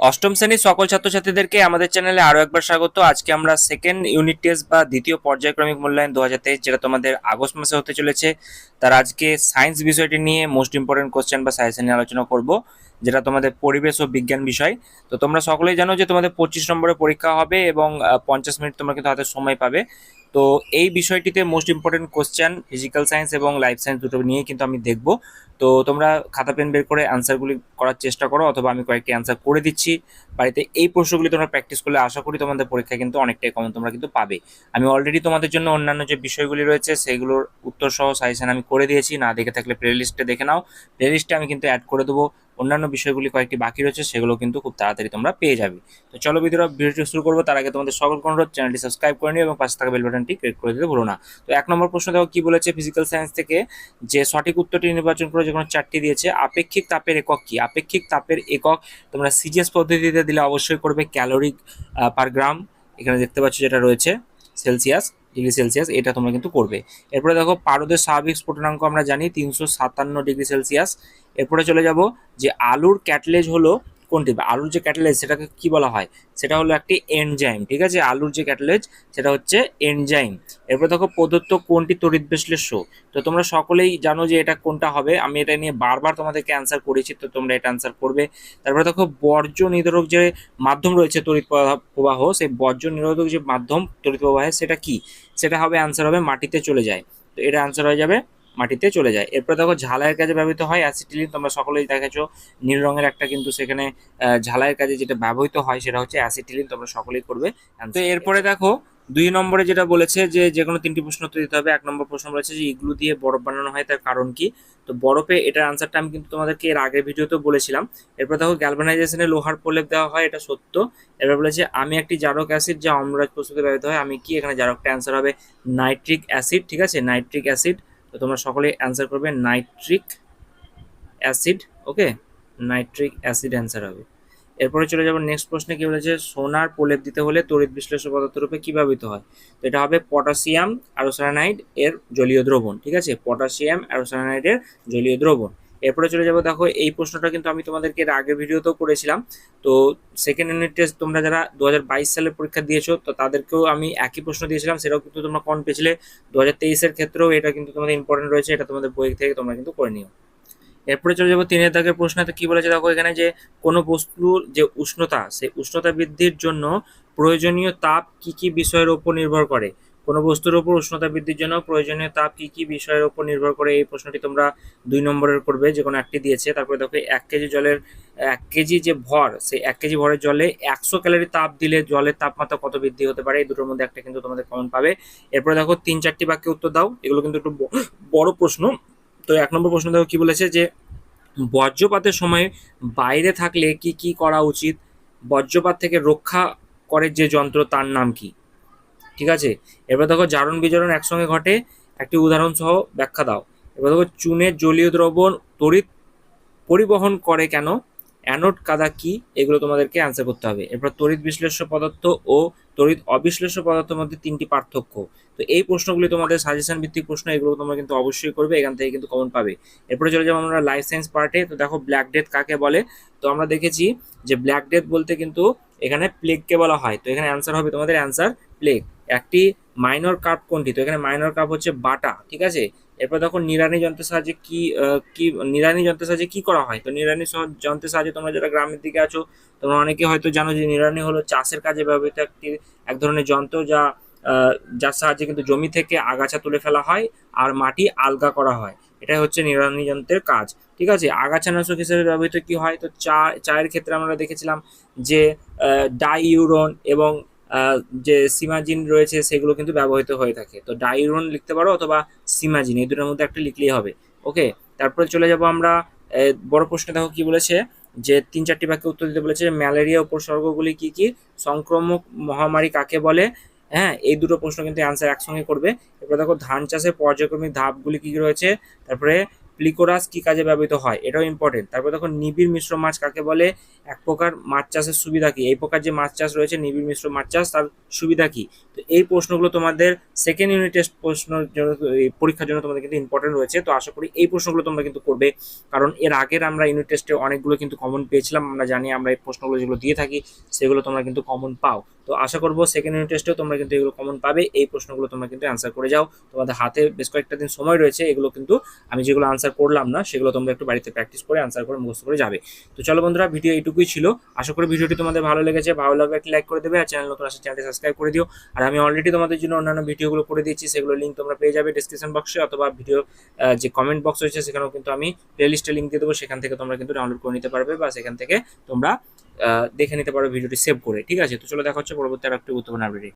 অষ্টম শ্রেণীর সকল ছাত্রছাত্রীদেরকে আমাদের চ্যানেলে আরো একবার স্বাগত। আজকে আমরা সেকেন্ড ইউনিট টেস্ট বা দ্বিতীয় পর্যায়ক্রমিক মূল্যায়ন 2023 যেটা তোমাদের আগস্ট মাসে হতে চলেছে, তার আজকে সায়েন্স বিষয়টি নিয়ে মোস্ট ইম্পর্টেন্ট কোশ্চেন বা সাজেশন নিয়ে আলোচনা করব, যেটা তোমাদের পরিবেশ ও বিজ্ঞান বিষয়। তো তোমরা সকলেই জানো যে তোমাদের 25 নম্বরের পরীক্ষা হবে এবং 50 মিনিট তোমরা কিন্তু হাতে সময় পাবে। তো এই বিষয়টিতে most important question physical science এবং লাইফ সায়েন্স দুটো নিয়ে কিন্তু আমি দেখব। তো তোমরা খাতা পেন বের করে অ্যান্সারগুলি করার চেষ্টা করো, অথবা আমি কয়েকটি অ্যান্সার করে দিচ্ছি বাড়িতে। এই প্রশ্নগুলি তোমরা প্র্যাকটিস করলে আশা করি তোমাদের পরীক্ষায় কিন্তু অনেকটাই কমন তোমরা কিন্তু পাবে। আমি অলরেডি তোমাদের জন্য অন্যান্য যে বিষয়গুলি রয়েছে সেগুলোর উত্তর সহ সাজেশন আমি করে দিয়েছি, না দেখে থাকলে প্লে লিস্টে দেখে নাও। প্লে লিস্টে আমি কিন্তু অ্যাড করে দেবো। অন্যান্য বিষয়গুলি কয়েকটি বাকি রয়েছে, সেগুলো কিন্তু খুব তাড়াতাড়ি তোমরা পেয়ে যাবে। তো চলো ভিডিওটি শুরু করবো। তার আগে তোমাদের সকল অনুরোধ, চ্যানেলটি সাবস্ক্রাইব করে নিও এবং পাশে থাকা বেল বাটনটি ক্লিক করে দিতে ভুলো না। তো 1 নম্বর প্রশ্ন দেখো কি বলেছে ফিজিক্যাল সায়েন্স থেকে, যে সঠিক উত্তরটি নির্বাচন করে যে কোনো চারটি দিয়েছে। আপেক্ষিক তাপের একক কি? আপেক্ষিক তাপের একক তোমরা সিজিএস পদ্ধতিতে দিলে অবশ্যই করবে ক্যালোরি পার গ্রাম। এখানে দেখতে পাচ্ছ যেটা রয়েছে সেলসিয়াস, ডিগ্রি সেলসিয়াস, এটা তোমরা কিন্তু করবে। এরপরে দেখো পারদের স্বাভাবিক স্ফুটনাঙ্ক আমরা জানি 357 ডিগ্রি সেলসিয়াস। এরপরে চলে যাব যে আলুর ক্যাটলেজ হলো কোনটি, বা আলুর যে ক্যাটলেজ সেটাকে কি বলা হয়, সেটা হলো একটি এনজাইম। ঠিক আছে, আলুর যে ক্যাটলেজ সেটা হচ্ছে এনজাইম। এরপর দেখো প্রদত্ত কোনটি তড়িৎ বিশ্লেষ্য। তো তোমরা সকলেই জানো যে এটা কোনটা হবে, আমি এটা নিয়ে বারবার তোমাদেরকে অ্যান্সার করেছি, তো তোমরা এটা অ্যান্সার করবে। তারপরে দেখো বর্জ্য নিরোধক যে মাধ্যম রয়েছে তড়িৎ প্রবাহ, সেই বর্জ্য নিরোধক যে মাধ্যম তড়িৎ প্রবাহে সেটা কি, সেটা হবে অ্যান্সার হবে মাটিতে চলে যায়। তো এটা অ্যান্সার হয়ে যাবে মাটিতে চলে যায়। এরপর দেখো ঝালাইয়ের কাজে ব্যবহৃত হয় অ্যাসিটিলিন, তোমরা সকলেই দেখেছো নীল রঙের একটা কিন্তু সেখানে ঝালাইয়ের কাজে যেটা ব্যবহৃত হয় সেটা হচ্ছে অ্যাসিটিলিন, তোমরা সকলেই করবে। তো এরপরে দেখো 2 নম্বরে যেটা বলেছে যে যে কোনো 3টি প্রশ্ন উত্তর দিতে হবে। 1 নম্বর প্রশ্ন বলেছে যে ইগলু দিয়ে বরফ বানানো হয়, তার কারণ কি? তো বরফে, এটার আনসারটা আমি কিন্তু তোমাদেরকে এর আগের ভিডিওতেও বলেছিলাম। এরপর দেখো গ্যালভানাইজেশনে লোহার প্রলেপ দেওয়া হয়, এটা সত্য। এরপর বলেছে আমি একটি জারক অ্যাসিড যা অম্লজান প্রস্তুতে ব্যবহৃত হয়, আমি কি? এখানে জারকটা অ্যান্সার হবে নাইট্রিক অ্যাসিড। ঠিক আছে, নাইট্রিক অ্যাসিড। তো তোমরা সকলেই অ্যান্সার করবে নাইট্রিক অ্যাসিড। ওকে, নাইট্রিক অ্যাসিড অ্যান্সার হবে। এরপরে চলে যাব নেক্সট প্রশ্নে, কি বলেছে সোনার প্রলেপ দিতে হলে তড়িৎ বিশ্লেষ্য পদার্থ রূপে কি ব্যবহৃত হয়। তো এটা হবে পটাশিয়াম অ্যারোসায়ানাইড এর জলীয় দ্রবণ। ঠিক আছে, পটাশিয়াম অ্যারোসায়ানাইড এর জলীয় দ্রবণ। এরপরে চলে যাব, দেখো এই প্রশ্নটা কিন্তু আমি তোমাদেরকে এর আগের ভিডিওতেও করেছিলাম। তো সেকেন্ড ইউনিট টেস্ট তোমরা যারা 2022 সালে পরীক্ষা দিয়েছো, তো তাদেরকেও আমি একই প্রশ্ন দিয়েছিলাম, সেটাও কিন্তু তোমরা কমন পেয়েছিলে। 2023-এর ক্ষেত্রেও এটা কিন্তু তোমাদের ইম্পর্টেন্ট রয়েছে, এটা তোমাদের বই থেকে তোমরা কিন্তু করে নিও। এরপরে চলে যাবো 3 দাগের প্রশ্নতে, কি বলেছে দেখো এখানে, যে কোনো বস্তুর যে উষ্ণতা, সেই উষ্ণতা বৃদ্ধির জন্য প্রয়োজনীয় তাপ কি কি বিষয়ের উপর নির্ভর করে। কোনো বস্তুর উপর উষ্ণতা বৃদ্ধির জন্য প্রয়োজনীয় তাপ কি কি বিষয়ের উপর নির্ভর করে, এই প্রশ্নটি তোমরা 2 নম্বরের করবে, যে কোনো একটি দিয়েছে। তারপরে দেখো 1 কেজি জলের 1 কেজি যে ভর, সেই 1 কেজি ভরের জলে 100 ক্যালোরি তাপ দিলে জলের তাপমাত্রা কত বৃদ্ধি হতে পারে। এই দুটোর মধ্যে একটা কিন্তু তোমাদের কমন পাবে। এরপরে দেখো 3-4টি বাক্যে উত্তর দাও, এগুলো কিন্তু একটু বড় প্রশ্ন। তো 1 নম্বর প্রশ্ন দেখো কি বলেছে, যে বজ্রপাতের সময় বাইরে থাকলে কি কি করা উচিত। বজ্রপাত থেকে রক্ষা করে যে যন্ত্র তার নাম কি? ঠিক আছে, এবার দেখো জারণ বিজারণ একসঙ্গে ঘটে, একটি উদাহরণ সহ ব্যাখ্যা দাও। এবার দেখো চুনের জলীয় দ্রবণ তড়িৎ পরিবহন করে কেন, অ্যানোড কাদা কি, এগুলো তোমাদেরকে অ্যান্সার করতে হবে। এরপর তড়িৎ বিশ্লেষ্য পদার্থ ও তড়িৎ অবিশ্লেষ্য পদার্থের মধ্যে 3টি পার্থক্য। তো এই প্রশ্নগুলি তোমাদের সাজেশন ভিত্তিক প্রশ্ন, এগুলো তোমরা কিন্তু অবশ্যই করবে, এখান থেকে কিন্তু কমন পাবে। এরপরে চলে যাবো আমরা লাইফ সায়েন্স পার্টে। তো দেখো ব্ল্যাক ডেথ কাকে বলে। তো আমরা দেখেছি যে ব্ল্যাক ডেথ বলতে কিন্তু এখানে প্লেগকে বলা হয়। তো এখানে অ্যান্সার হবে তোমাদের অ্যান্সার প্লেগ। একটি মাইনর কার্ভ কোনটি? তো এখানে মাইনর কার্ভ হচ্ছে বাটা। ঠিক আছে, এরপর দেখো নিড়ানি যন্ত্রের সাহায্যে কি নিড়ানি যন্ত্রের সাহায্যে কি করা হয়। তো নিড়ানি যন্ত্রের সাহায্যে, তোমরা যারা গ্রামের দিকে আছো তোমরা অনেকে হয়তো জানো যে নিড়ানি হলো চাষের কাজে ব্যবহৃত এক ধরনের যন্ত্র, যার সাহায্যে কিন্তু জমি থেকে আগাছা তুলে ফেলা হয় আর মাটি আলগা করা হয়। এটাই হচ্ছে নিড়ানি যন্ত্রের কাজ। ঠিক আছে, আগাছানাশক হিসেবে ব্যবহৃত কি হয়। তো চায়ের ক্ষেত্রে আমরা দেখেছিলাম যে ডাইইউরন এবং যে সিমাজিন রয়েছে সেগুলো কিন্তু ব্যবহৃত হয়ে থাকে। তো ডাইউরন লিখতে পারো অথবা সিমাজিন, এই দুটোর মধ্যে একটা লিখলেই হবে। ওকে, তারপরে চলে যাব আমরা বড় প্রশ্নে। দেখো কি বলেছে, যে 3-4টি বাক্যে উত্তর দিতে বলেছে। ম্যালেরিয়া উপসর্গগুলি কি কি, সংক্রামক মহামারী কাকে বলে। হ্যাঁ, এই দুটো প্রশ্ন কিন্তু অ্যান্সার একসঙ্গে করবে। এরপর দেখো ধান চাষের পর্যায়ক্রমিক ধাপগুলি কি কি রয়েছে। তারপরে প্লিকোরাস কি কাজে ব্যবহৃত হয়, এটাও ইম্পর্টেন্ট। তারপর দেখো নিবিড় মিশ্র মাছ কাকে বলে, এক প্রকার মাছ চাষের সুবিধা কি, এই প্রকার যে মাছ চাষ রয়েছে নিবিড় মিশ্র মাছ চাষ তার সুবিধা কি। তো এই প্রশ্নগুলো তোমাদের সেকেন্ড ইউনিট টেস্ট প্রশ্নের জন্য, এই পরীক্ষার জন্য তোমাদের কিন্তু ইম্পর্টেন্ট রয়েছে। তো আশা করি এই প্রশ্নগুলো তোমরা কিন্তু করবে, কারণ এর আগের আমরা ইউনিট টেস্টে অনেকগুলো কিন্তু কমন পেয়েছিলাম, আমরা জানি আমরা এই প্রশ্নগুলো যেগুলো দিয়ে থাকি সেগুলো তোমরা কিন্তু কমন পাও। তো আশা করবো সেকেন্ড ইউনিট টেস্টেও তোমরা কিন্তু এগুলো কমন পাবে, এই প্রশ্নগুলো তোমরা কিন্তু অ্যান্সার করে যাও। তোমাদের হাতে বেশ কয়েকটা দিন সময় রয়েছে, এগুলো কিন্তু আমি যেগুলো আনসার করলাম না সেগুলো তোমরা একটু বাড়িতে প্র্যাকটিস করে আনসার করে মুখস্থ করে যাবে। তো চলো বন্ধুরা, ভিডিও এইটুকুই ছিল। আশা করি ভিডিওটি তোমাদের ভালো লেগেছে, ভালো লাগলে একটি লাইক করে দেবে, আর চ্যানেল নতুন আসলে চ্যানেলটি সাবস্ক্রাইব করে দিও। আর আমি অলরেডি তোমাদের জন্য অন্যান্য ভিডিওগুলো করে দিয়েছি, সেগুলো লিঙ্ক তোমরা পেয়ে যাবে ডিসক্রিপশন বক্সে, অথবা ভিডিও যে কমেন্ট বক্স রয়েছে সেখানেও কিন্তু আমি প্লেলিস্টে লিঙ্ক দিয়ে দেবো, সেখান থেকে তোমরা কিন্তু ডাউনলোড করে নিতে পারবে, বা সেখান থেকে তোমরা দেখে নিতে পারো ভিডিওটি সেভ করে। ঠিক আছে, তো চলো দেখা হচ্ছে পরবর্তী আর একটি গুরুত্বপূর্ণ আপডেট।